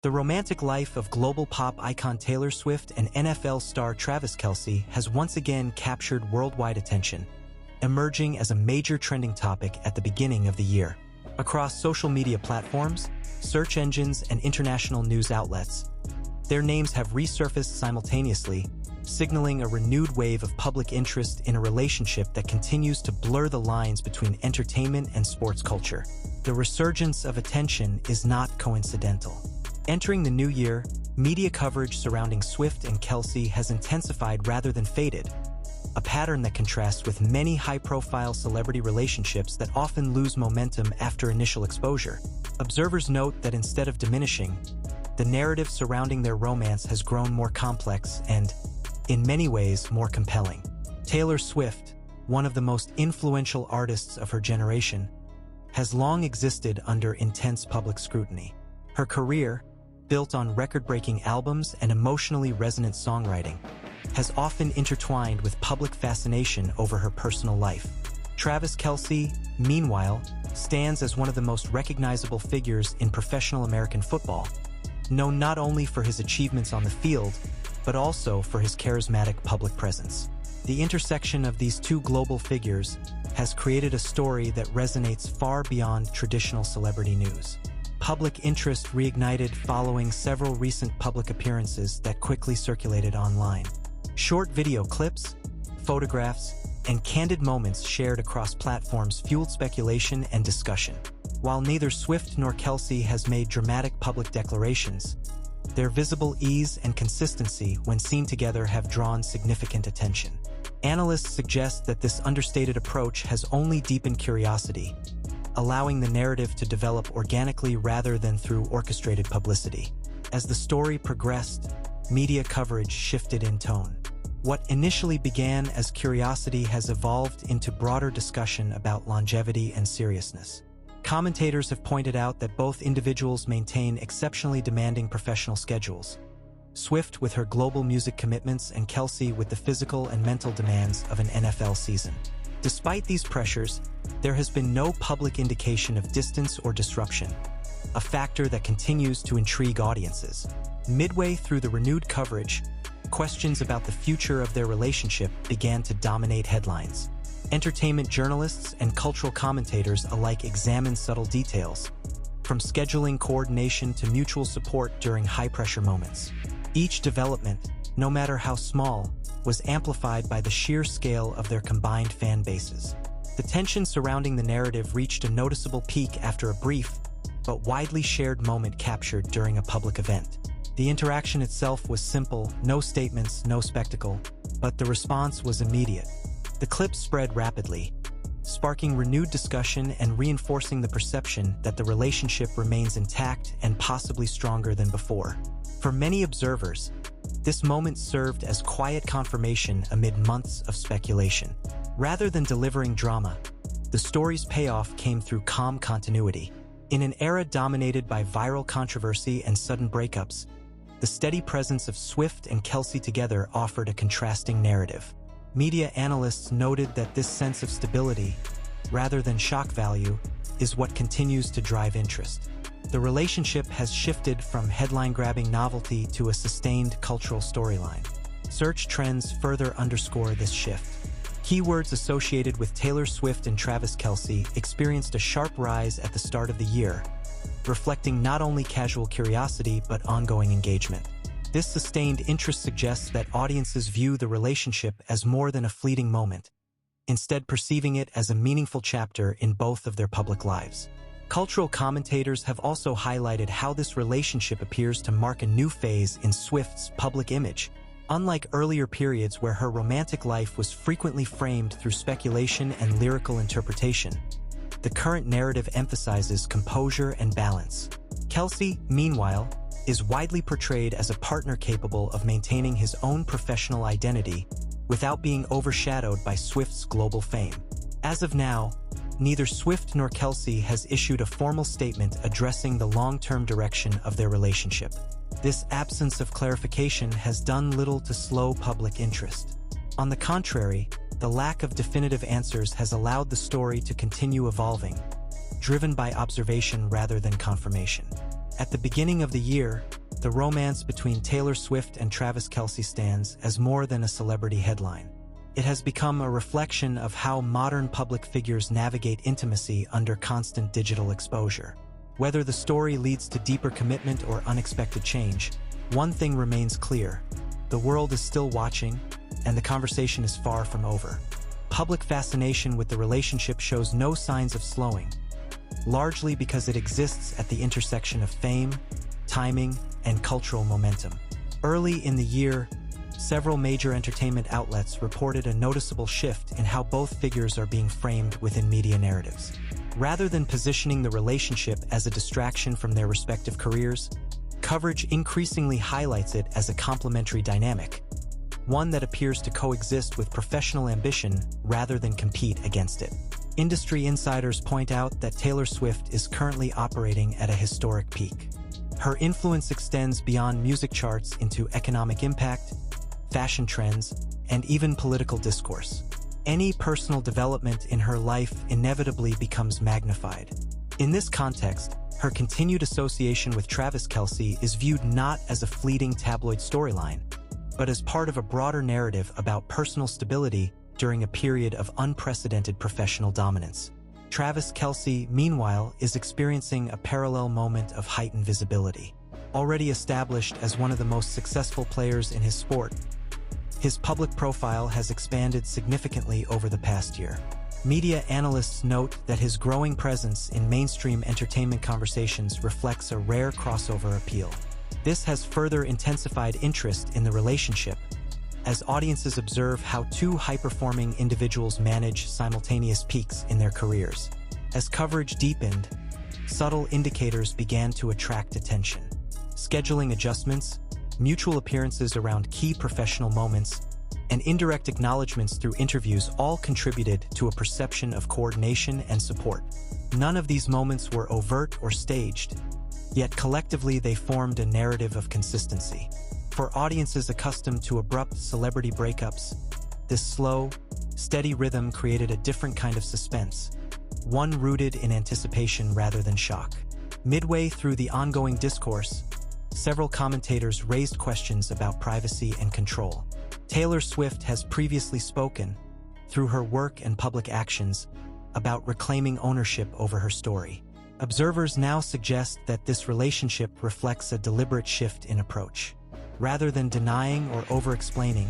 The romantic life of global pop icon Taylor Swift and NFL star Travis Kelce has once again captured worldwide attention, emerging as a major trending topic at the beginning of the year. Across social media platforms, search engines, and international news outlets, their names have resurfaced simultaneously, signaling a renewed wave of public interest in a relationship that continues to blur the lines between entertainment and sports culture. The resurgence of attention is not coincidental. Entering the new year, media coverage surrounding Swift and Kelce has intensified rather than faded, a pattern that contrasts with many high-profile celebrity relationships that often lose momentum after initial exposure. Observers note that instead of diminishing, the narrative surrounding their romance has grown more complex and, in many ways, more compelling. Taylor Swift, one of the most influential artists of her generation, has long existed under intense public scrutiny. Her career, built on record-breaking albums and emotionally resonant songwriting, has often intertwined with public fascination over her personal life. Travis Kelce, meanwhile, stands as one of the most recognizable figures in professional American football, known not only for his achievements on the field, but also for his charismatic public presence. The intersection of these two global figures has created a story that resonates far beyond traditional celebrity news. Public interest reignited following several recent public appearances that quickly circulated online. Short video clips, photographs, and candid moments shared across platforms fueled speculation and discussion. While neither Swift nor Kelce has made dramatic public declarations, their visible ease and consistency when seen together have drawn significant attention. Analysts suggest that this understated approach has only deepened curiosity, allowing the narrative to develop organically rather than through orchestrated publicity. As the story progressed, media coverage shifted in tone. What initially began as curiosity has evolved into broader discussion about longevity and seriousness. Commentators have pointed out that both individuals maintain exceptionally demanding professional schedules, Swift with her global music commitments and Kelce with the physical and mental demands of an NFL season. Despite these pressures, there has been no public indication of distance or disruption, a factor that continues to intrigue audiences. Midway through the renewed coverage, questions about the future of their relationship began to dominate headlines. Entertainment journalists and cultural commentators alike examined subtle details, from scheduling coordination to mutual support during high-pressure moments. Each development, no matter how small, was amplified by the sheer scale of their combined fan bases. The tension surrounding the narrative reached a noticeable peak after a brief, but widely shared moment captured during a public event. The interaction itself was simple, no statements, no spectacle, but the response was immediate. The clip spread rapidly, sparking renewed discussion and reinforcing the perception that the relationship remains intact and possibly stronger than before. For many observers, this moment served as quiet confirmation amid months of speculation. Rather than delivering drama, the story's payoff came through calm continuity. In an era dominated by viral controversy and sudden breakups, the steady presence of Swift and Kelce together offered a contrasting narrative. Media analysts noted that this sense of stability, rather than shock value, is what continues to drive interest. The relationship has shifted from headline-grabbing novelty to a sustained cultural storyline. Search trends further underscore this shift. Keywords associated with Taylor Swift and Travis Kelce experienced a sharp rise at the start of the year, reflecting not only casual curiosity but ongoing engagement. This sustained interest suggests that audiences view the relationship as more than a fleeting moment, instead perceiving it as a meaningful chapter in both of their public lives. Cultural commentators have also highlighted how this relationship appears to mark a new phase in Swift's public image. Unlike earlier periods where her romantic life was frequently framed through speculation and lyrical interpretation, the current narrative emphasizes composure and balance. Kelce, meanwhile, is widely portrayed as a partner capable of maintaining his own professional identity without being overshadowed by Swift's global fame. As of now, neither Swift nor Kelce has issued a formal statement addressing the long-term direction of their relationship. This absence of clarification has done little to slow public interest. On the contrary, the lack of definitive answers has allowed the story to continue evolving, driven by observation rather than confirmation. At the beginning of the year, the romance between Taylor Swift and Travis Kelce stands as more than a celebrity headline. It has become a reflection of how modern public figures navigate intimacy under constant digital exposure. Whether the story leads to deeper commitment or unexpected change, one thing remains clear: the world is still watching, and the conversation is far from over. Public fascination with the relationship shows no signs of slowing, largely because it exists at the intersection of fame, timing, and cultural momentum. Early in the year, several major entertainment outlets reported a noticeable shift in how both figures are being framed within media narratives. Rather than positioning the relationship as a distraction from their respective careers, coverage increasingly highlights it as a complementary dynamic, one that appears to coexist with professional ambition rather than compete against it. Industry insiders point out that Taylor Swift is currently operating at a historic peak. Her influence extends beyond music charts into economic impact, fashion trends, and even political discourse. Any personal development in her life inevitably becomes magnified. In this context, her continued association with Travis Kelce is viewed not as a fleeting tabloid storyline, but as part of a broader narrative about personal stability during a period of unprecedented professional dominance. Travis Kelce, meanwhile, is experiencing a parallel moment of heightened visibility. Already established as one of the most successful players in his sport, his public profile has expanded significantly over the past year. Media analysts note that his growing presence in mainstream entertainment conversations reflects a rare crossover appeal. This has further intensified interest in the relationship, as audiences observe how two high-performing individuals manage simultaneous peaks in their careers. As coverage deepened, subtle indicators began to attract attention. Scheduling adjustments, mutual appearances around key professional moments, and indirect acknowledgments through interviews all contributed to a perception of coordination and support. None of these moments were overt or staged, yet collectively they formed a narrative of consistency. For audiences accustomed to abrupt celebrity breakups, this slow, steady rhythm created a different kind of suspense, one rooted in anticipation rather than shock. Midway through the ongoing discourse, several commentators raised questions about privacy and control. Taylor Swift has previously spoken, through her work and public actions, about reclaiming ownership over her story. Observers now suggest that this relationship reflects a deliberate shift in approach. Rather than denying or over-explaining,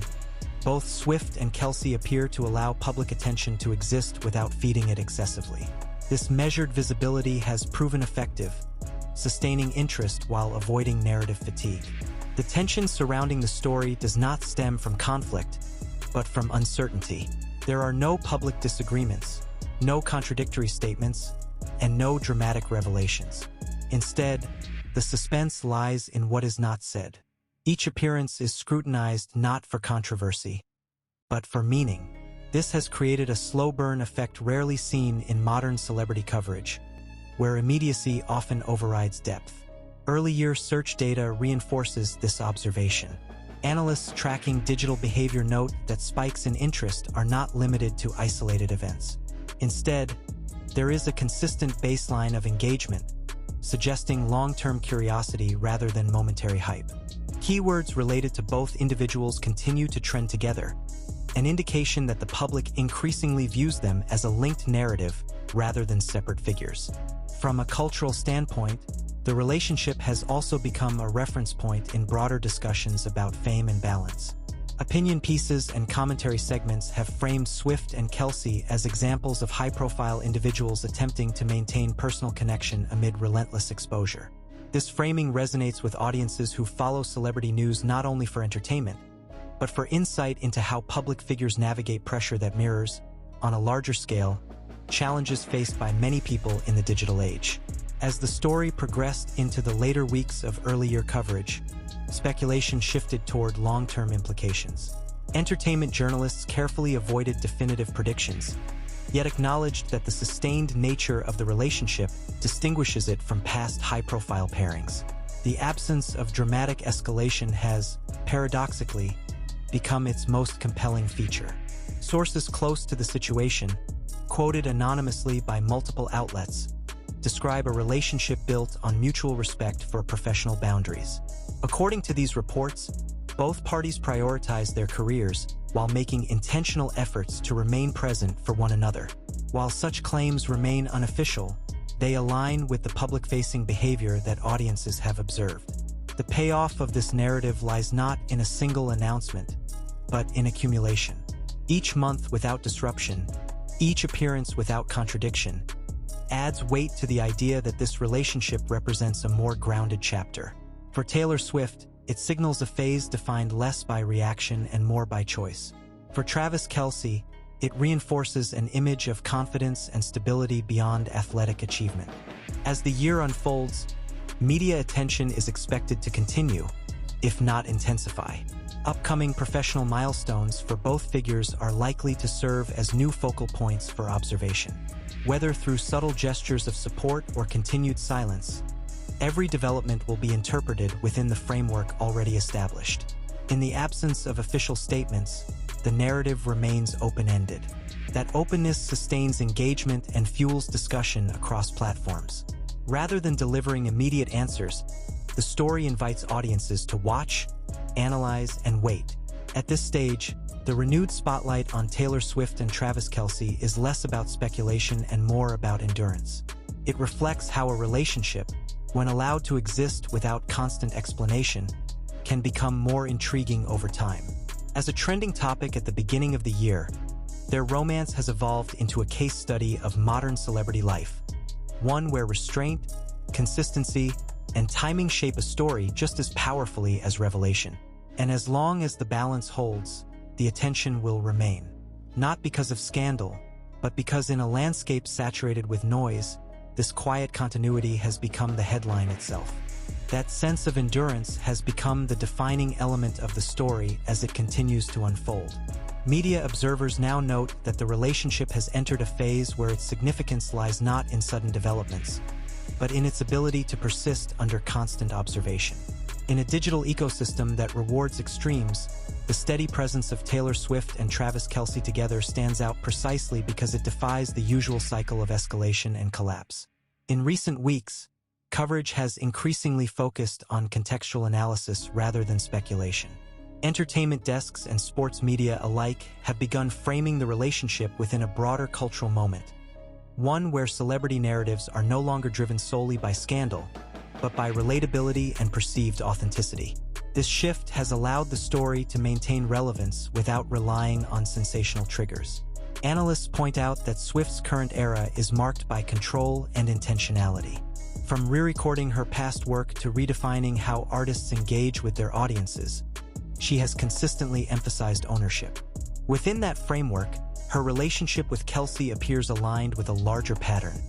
both Swift and Kelce appear to allow public attention to exist without feeding it excessively. This measured visibility has proven effective, sustaining interest while avoiding narrative fatigue. The tension surrounding the story does not stem from conflict, but from uncertainty. There are no public disagreements, no contradictory statements, and no dramatic revelations. Instead, the suspense lies in what is not said. Each appearance is scrutinized not for controversy, but for meaning. This has created a slow burn effect rarely seen in modern celebrity coverage, where immediacy often overrides depth. Early year search data reinforces this observation. Analysts tracking digital behavior note that spikes in interest are not limited to isolated events. Instead, there is a consistent baseline of engagement, suggesting long-term curiosity rather than momentary hype. Keywords related to both individuals continue to trend together, an indication that the public increasingly views them as a linked narrative rather than separate figures. From a cultural standpoint, the relationship has also become a reference point in broader discussions about fame and balance. Opinion pieces and commentary segments have framed Swift and Kelce as examples of high-profile individuals attempting to maintain personal connection amid relentless exposure. This framing resonates with audiences who follow celebrity news not only for entertainment, but for insight into how public figures navigate pressure that mirrors, on a larger scale, challenges faced by many people in the digital age. As the story progressed into the later weeks of early-year coverage, speculation shifted toward long-term implications. Entertainment journalists carefully avoided definitive predictions, yet acknowledged that the sustained nature of the relationship distinguishes it from past high-profile pairings. The absence of dramatic escalation has, paradoxically, become its most compelling feature. Sources close to the situation, quoted anonymously by multiple outlets, describe a relationship built on mutual respect for professional boundaries. According to these reports, both parties prioritize their careers while making intentional efforts to remain present for one another. While such claims remain unofficial, they align with the public-facing behavior that audiences have observed. The payoff of this narrative lies not in a single announcement, but in accumulation. Each month without disruption, each appearance without contradiction, adds weight to the idea that this relationship represents a more grounded chapter. For Taylor Swift, it signals a phase defined less by reaction and more by choice. For Travis Kelce, it reinforces an image of confidence and stability beyond athletic achievement. As the year unfolds, media attention is expected to continue, if not intensify. Upcoming professional milestones for both figures are likely to serve as new focal points for observation. Whether through subtle gestures of support or continued silence, every development will be interpreted within the framework already established. In the absence of official statements, the narrative remains open-ended. That openness sustains engagement and fuels discussion across platforms. Rather than delivering immediate answers, the story invites audiences to watch, analyze, and wait. At this stage, the renewed spotlight on Taylor Swift and Travis Kelce is less about speculation and more about endurance. It reflects how a relationship, when allowed to exist without constant explanation, can become more intriguing over time. As a trending topic at the beginning of the year, their romance has evolved into a case study of modern celebrity life, one where restraint, consistency, and timing shape a story just as powerfully as revelation. And as long as the balance holds, the attention will remain. Not because of scandal, but because in a landscape saturated with noise, this quiet continuity has become the headline itself. That sense of endurance has become the defining element of the story as it continues to unfold. Media observers now note that the relationship has entered a phase where its significance lies not in sudden developments, but in its ability to persist under constant observation. In a digital ecosystem that rewards extremes, the steady presence of Taylor Swift and Travis Kelce together stands out precisely because it defies the usual cycle of escalation and collapse. In recent weeks, coverage has increasingly focused on contextual analysis rather than speculation. Entertainment desks and sports media alike have begun framing the relationship within a broader cultural moment, one where celebrity narratives are no longer driven solely by scandal, but by relatability and perceived authenticity. This shift has allowed the story to maintain relevance without relying on sensational triggers. Analysts point out that Swift's current era is marked by control and intentionality. From re-recording her past work to redefining how artists engage with their audiences, she has consistently emphasized ownership. Within that framework, her relationship with Kelce appears aligned with a larger pattern: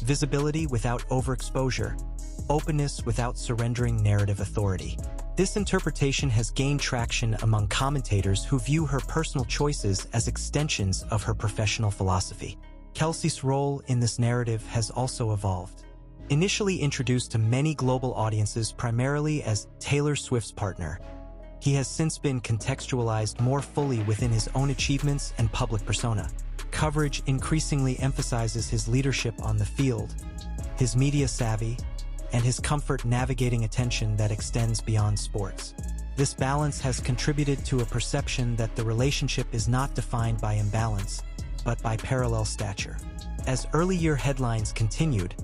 visibility without overexposure, openness without surrendering narrative authority. This interpretation has gained traction among commentators who view her personal choices as extensions of her professional philosophy. Kelce's role in this narrative has also evolved. Initially introduced to many global audiences primarily as Taylor Swift's partner, he has since been contextualized more fully within his own achievements and public persona. Coverage increasingly emphasizes his leadership on the field, his media savvy, and his comfort navigating attention that extends beyond sports. This balance has contributed to a perception that the relationship is not defined by imbalance, but by parallel stature. As early year headlines continued,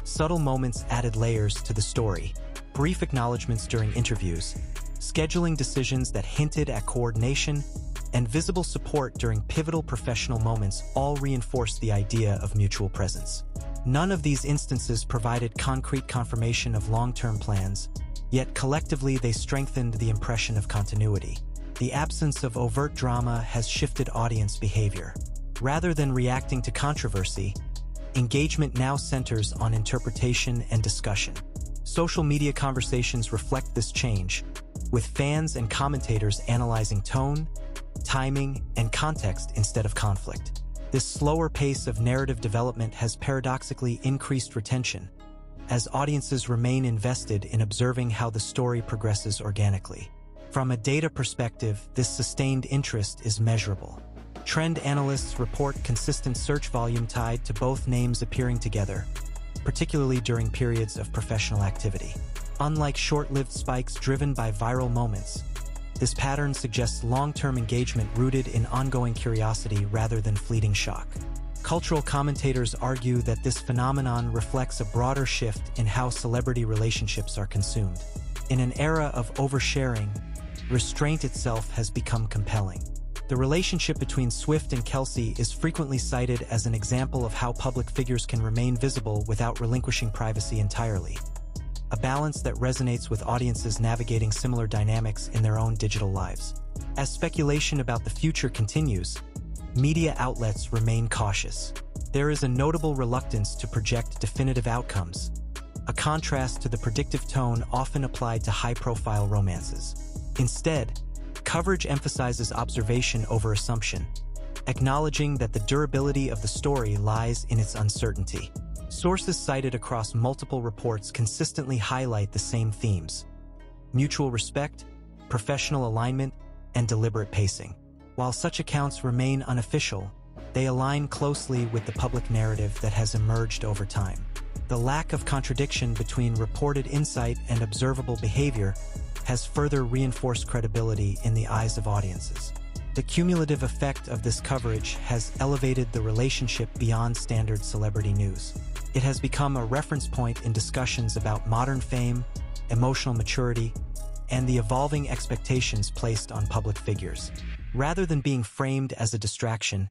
subtle moments added layers to the story: brief acknowledgments during interviews, scheduling decisions that hinted at coordination, and visible support during pivotal professional moments all reinforced the idea of mutual presence. None of these instances provided concrete confirmation of long-term plans, yet collectively they strengthened the impression of continuity. The absence of overt drama has shifted audience behavior. Rather than reacting to controversy, engagement now centers on interpretation and discussion. Social media conversations reflect this change, with fans and commentators analyzing tone, timing, and context instead of conflict. This slower pace of narrative development has paradoxically increased retention, as audiences remain invested in observing how the story progresses organically. From a data perspective, this sustained interest is measurable. Trend analysts report consistent search volume tied to both names appearing together, particularly during periods of professional activity. Unlike short-lived spikes driven by viral moments, this pattern suggests long-term engagement rooted in ongoing curiosity rather than fleeting shock. Cultural commentators argue that this phenomenon reflects a broader shift in how celebrity relationships are consumed. In an era of oversharing, restraint itself has become compelling. The relationship between Swift and Kelce is frequently cited as an example of how public figures can remain visible without relinquishing privacy entirely, a balance that resonates with audiences navigating similar dynamics in their own digital lives. As speculation about the future continues, media outlets remain cautious. There is a notable reluctance to project definitive outcomes, a contrast to the predictive tone often applied to high-profile romances. Instead, coverage emphasizes observation over assumption, acknowledging that the durability of the story lies in its uncertainty. Sources cited across multiple reports consistently highlight the same themes: mutual respect, professional alignment, and deliberate pacing. While such accounts remain unofficial, they align closely with the public narrative that has emerged over time. The lack of contradiction between reported insight and observable behavior has further reinforced credibility in the eyes of audiences. The cumulative effect of this coverage has elevated the relationship beyond standard celebrity news. It has become a reference point in discussions about modern fame, emotional maturity, and the evolving expectations placed on public figures. Rather than being framed as a distraction,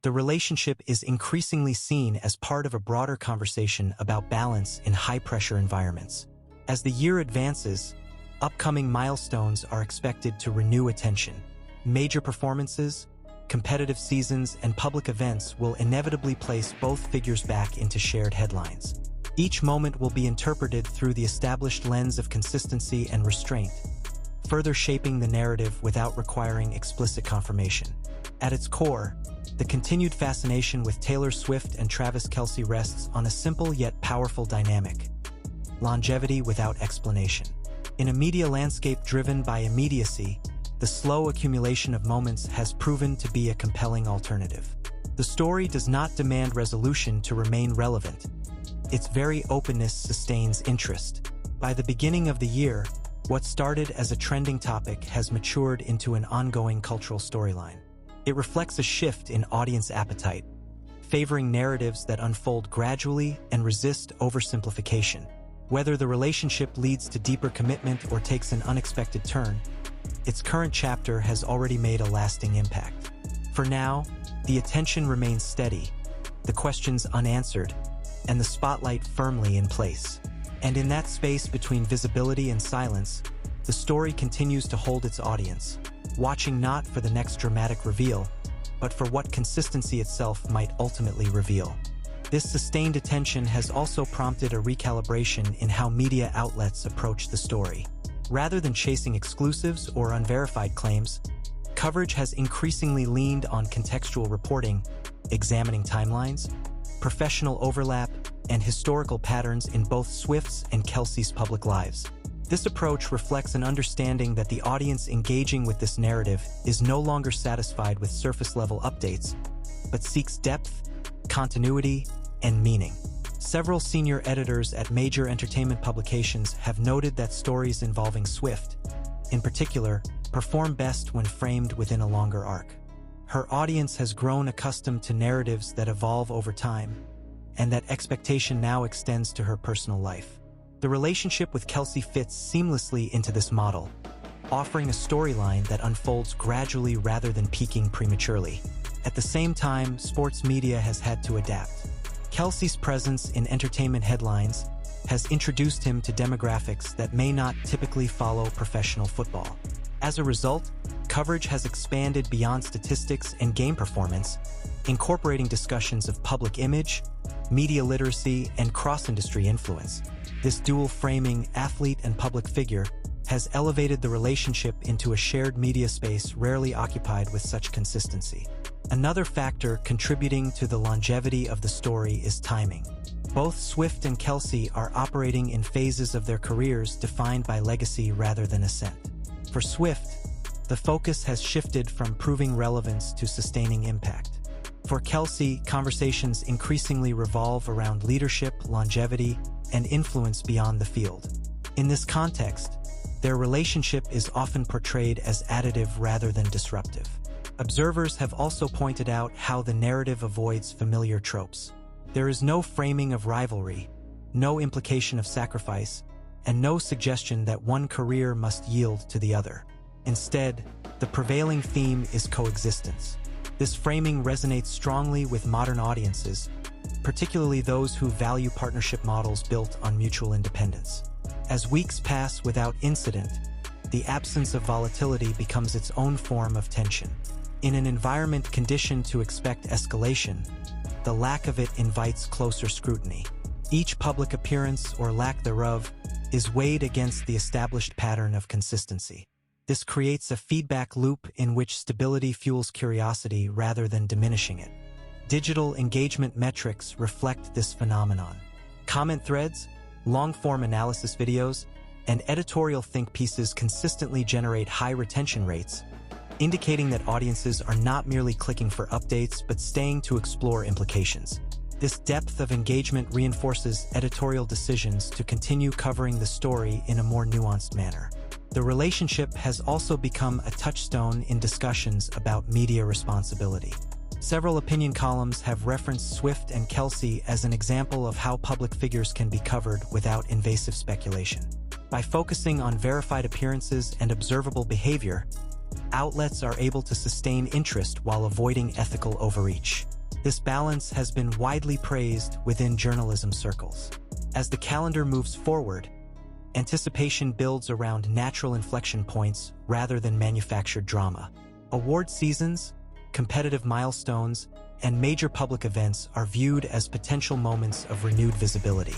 the relationship is increasingly seen as part of a broader conversation about balance in high-pressure environments. As the year advances, upcoming milestones are expected to renew attention. Major performances, competitive seasons, and public events will inevitably place both figures back into shared headlines. Each moment will be interpreted through the established lens of consistency and restraint, further shaping the narrative without requiring explicit confirmation. At its core, the continued fascination with Taylor Swift and Travis Kelce rests on a simple yet powerful dynamic: longevity without explanation. In a media landscape driven by immediacy, the slow accumulation of moments has proven to be a compelling alternative. The story does not demand resolution to remain relevant. Its very openness sustains interest. By the beginning of the year, what started as a trending topic has matured into an ongoing cultural storyline. It reflects a shift in audience appetite, favoring narratives that unfold gradually and resist oversimplification. Whether the relationship leads to deeper commitment or takes an unexpected turn, its current chapter has already made a lasting impact. For now, the attention remains steady, the questions unanswered, and the spotlight firmly in place. And in that space between visibility and silence, the story continues to hold its audience, watching not for the next dramatic reveal, but for what consistency itself might ultimately reveal. This sustained attention has also prompted a recalibration in how media outlets approach the story. Rather than chasing exclusives or unverified claims, coverage has increasingly leaned on contextual reporting, examining timelines, professional overlap, and historical patterns in both Swift's and Kelce's public lives. This approach reflects an understanding that the audience engaging with this narrative is no longer satisfied with surface-level updates, but seeks depth, continuity, and meaning. Several senior editors at major entertainment publications have noted that stories involving Swift, in particular, perform best when framed within a longer arc. Her audience has grown accustomed to narratives that evolve over time, and that expectation now extends to her personal life. The relationship with Kelce fits seamlessly into this model, offering a storyline that unfolds gradually rather than peaking prematurely. At the same time, sports media has had to adapt. Kelce's presence in entertainment headlines has introduced him to demographics that may not typically follow professional football. As a result, coverage has expanded beyond statistics and game performance, incorporating discussions of public image, media literacy, and cross-industry influence. This dual-framing athlete and public figure has elevated the relationship into a shared media space rarely occupied with such consistency. Another factor contributing to the longevity of the story is timing. Both Swift and Kelce are operating in phases of their careers defined by legacy rather than ascent. For Swift, the focus has shifted from proving relevance to sustaining impact. For Kelce, conversations increasingly revolve around leadership, longevity, and influence beyond the field. In this context, their relationship is often portrayed as additive rather than disruptive. Observers have also pointed out how the narrative avoids familiar tropes. There is no framing of rivalry, no implication of sacrifice, and no suggestion that one career must yield to the other. Instead, the prevailing theme is coexistence. This framing resonates strongly with modern audiences, particularly those who value partnership models built on mutual independence. As weeks pass without incident, the absence of volatility becomes its own form of tension. In an environment conditioned to expect escalation, the lack of it invites closer scrutiny. Each public appearance, or lack thereof, is weighed against the established pattern of consistency. This creates a feedback loop in which stability fuels curiosity rather than diminishing it. Digital engagement metrics reflect this phenomenon. Comment threads, long-form analysis videos, and editorial think pieces consistently generate high retention rates, indicating that audiences are not merely clicking for updates but staying to explore implications. This depth of engagement reinforces editorial decisions to continue covering the story in a more nuanced manner. The relationship has also become a touchstone in discussions about media responsibility. Several opinion columns have referenced Swift and Kelce as an example of how public figures can be covered without invasive speculation. By focusing on verified appearances and observable behavior, outlets are able to sustain interest while avoiding ethical overreach. This balance has been widely praised within journalism circles. As the calendar moves forward, anticipation builds around natural inflection points rather than manufactured drama. Award seasons, competitive milestones, and major public events are viewed as potential moments of renewed visibility.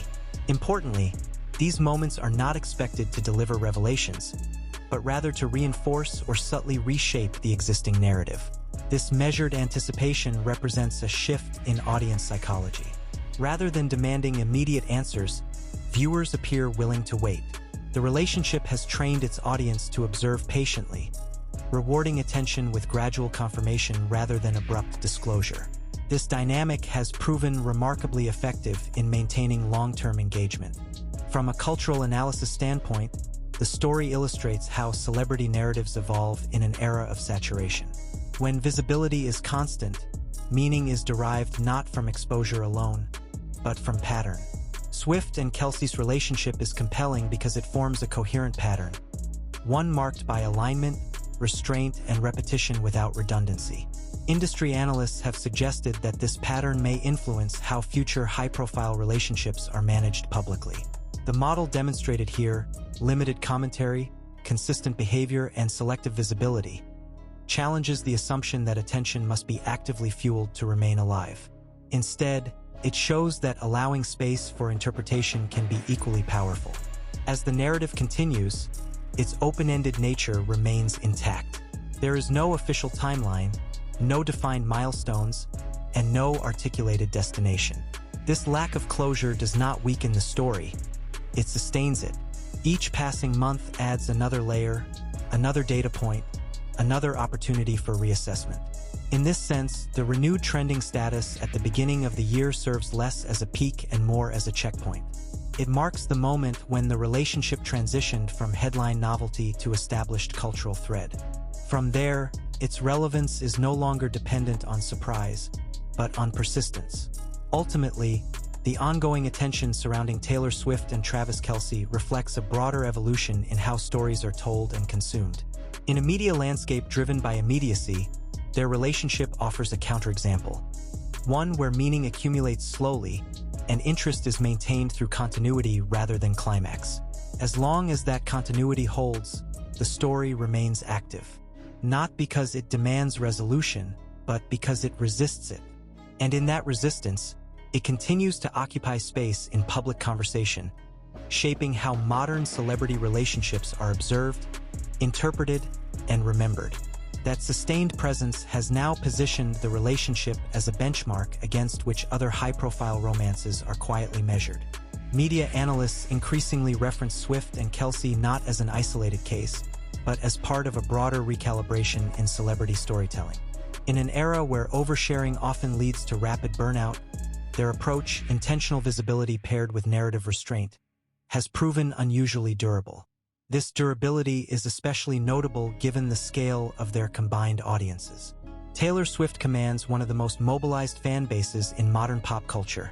Importantly, these moments are not expected to deliver revelations, but rather to reinforce or subtly reshape the existing narrative. This measured anticipation represents a shift in audience psychology. Rather than demanding immediate answers, viewers appear willing to wait. The relationship has trained its audience to observe patiently, rewarding attention with gradual confirmation rather than abrupt disclosure. This dynamic has proven remarkably effective in maintaining long-term engagement. From a cultural analysis standpoint, the story illustrates how celebrity narratives evolve in an era of saturation. When visibility is constant, meaning is derived not from exposure alone, but from pattern. Swift and Kelce's relationship is compelling because it forms a coherent pattern, one marked by alignment, restraint, and repetition without redundancy. Industry analysts have suggested that this pattern may influence how future high-profile relationships are managed publicly. The model demonstrated here, limited commentary, consistent behavior, and selective visibility, challenges the assumption that attention must be actively fueled to remain alive. Instead, it shows that allowing space for interpretation can be equally powerful. As the narrative continues, its open-ended nature remains intact. There is no official timeline, no defined milestones, and no articulated destination. This lack of closure does not weaken the story, it sustains it. Each passing month adds another layer, another data point, another opportunity for reassessment. In this sense, the renewed trending status at the beginning of the year serves less as a peak and more as a checkpoint. It marks the moment when the relationship transitioned from headline novelty to established cultural thread. From there, its relevance is no longer dependent on surprise, but on persistence. Ultimately, the ongoing attention surrounding Taylor Swift and Travis Kelce reflects a broader evolution in how stories are told and consumed. In a media landscape driven by immediacy, their relationship offers a counterexample, one where meaning accumulates slowly and interest is maintained through continuity rather than climax. As long as that continuity holds, the story remains active, not because it demands resolution, but because it resists it. And in that resistance, it continues to occupy space in public conversation, shaping how modern celebrity relationships are observed, interpreted, and remembered. That sustained presence has now positioned the relationship as a benchmark against which other high-profile romances are quietly measured. Media analysts increasingly reference Swift and Kelce not as an isolated case, but as part of a broader recalibration in celebrity storytelling. In an era where oversharing often leads to rapid burnout, their approach, intentional visibility paired with narrative restraint, has proven unusually durable. This durability is especially notable given the scale of their combined audiences. Taylor Swift commands one of the most mobilized fan bases in modern pop culture,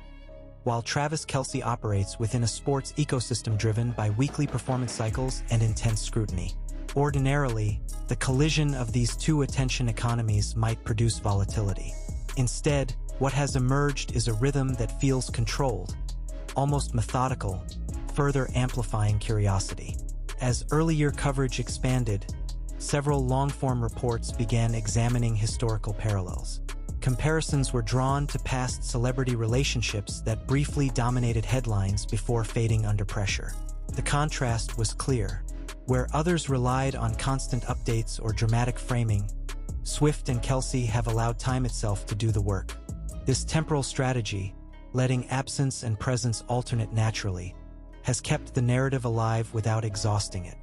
while Travis Kelce operates within a sports ecosystem driven by weekly performance cycles and intense scrutiny. Ordinarily, the collision of these two attention economies might produce volatility. Instead, what has emerged is a rhythm that feels controlled, almost methodical, further amplifying curiosity. As early-year coverage expanded, several long-form reports began examining historical parallels. Comparisons were drawn to past celebrity relationships that briefly dominated headlines before fading under pressure. The contrast was clear. Where others relied on constant updates or dramatic framing, Swift and Kelce have allowed time itself to do the work. This temporal strategy, letting absence and presence alternate naturally, has kept the narrative alive without exhausting it.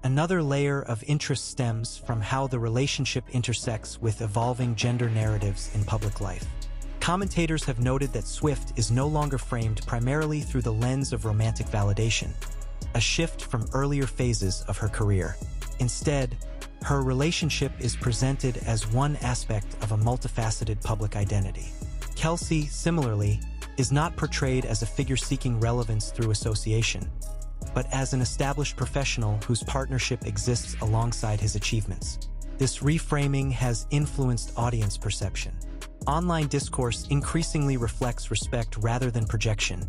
Another layer of interest stems from how the relationship intersects with evolving gender narratives in public life. Commentators have noted that Swift is no longer framed primarily through the lens of romantic validation, a shift from earlier phases of her career. Instead, her relationship is presented as one aspect of a multifaceted public identity. Kelce, similarly, is not portrayed as a figure seeking relevance through association, but as an established professional whose partnership exists alongside his achievements. This reframing has influenced audience perception. Online discourse increasingly reflects respect rather than projection,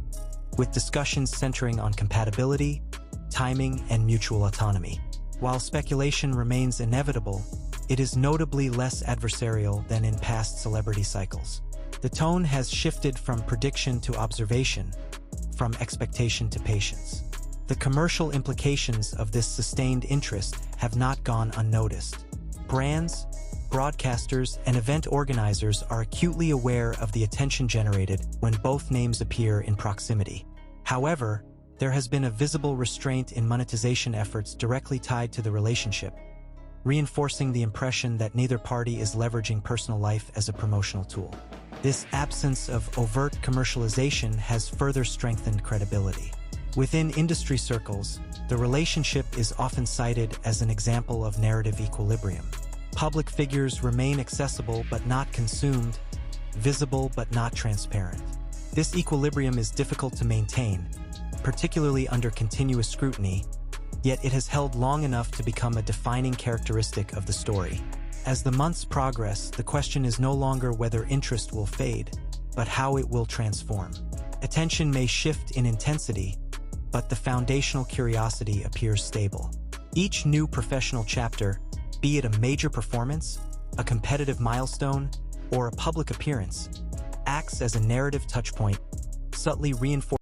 with discussions centering on compatibility, timing, and mutual autonomy. While speculation remains inevitable, it is notably less adversarial than in past celebrity cycles. The tone has shifted from prediction to observation, from expectation to patience. The commercial implications of this sustained interest have not gone unnoticed. Brands, broadcasters, and event organizers are acutely aware of the attention generated when both names appear in proximity. However, there has been a visible restraint in monetization efforts directly tied to the relationship, reinforcing the impression that neither party is leveraging personal life as a promotional tool. This absence of overt commercialization has further strengthened credibility. Within industry circles, the relationship is often cited as an example of narrative equilibrium. Public figures remain accessible but not consumed, visible but not transparent. This equilibrium is difficult to maintain, particularly under continuous scrutiny, yet it has held long enough to become a defining characteristic of the story. As the months progress, the question is no longer whether interest will fade, but how it will transform. Attention may shift in intensity, but the foundational curiosity appears stable. Each new professional chapter, be it a major performance, a competitive milestone, or a public appearance, acts as a narrative touchpoint, subtly reinforcing